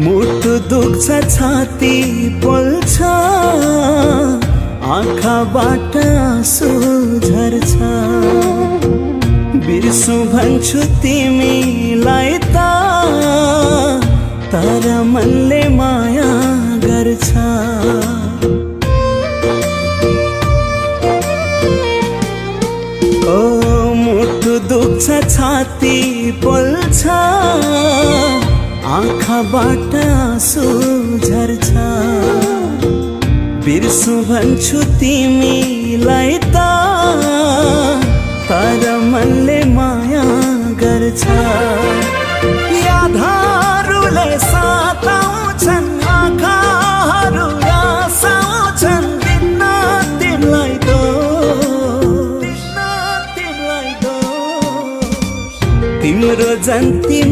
मुटु दुख्छ छाती पोल्छ आँखाबाट आँसु झर्छ बिर्सु भन्छु तिमीलाई त तर मनले माया गर्छ ओ मुटु दुख्छ छाती पोल्छ आँखाबाट आँसु झर्छ बिर्सु भन्छु तिमीलाई त तर मनले माया गर्छ यादहरूले सताउँछन् आँखाहरू रसाउँछन् दिन तिमीलाई दोष तिम्रो जन्ती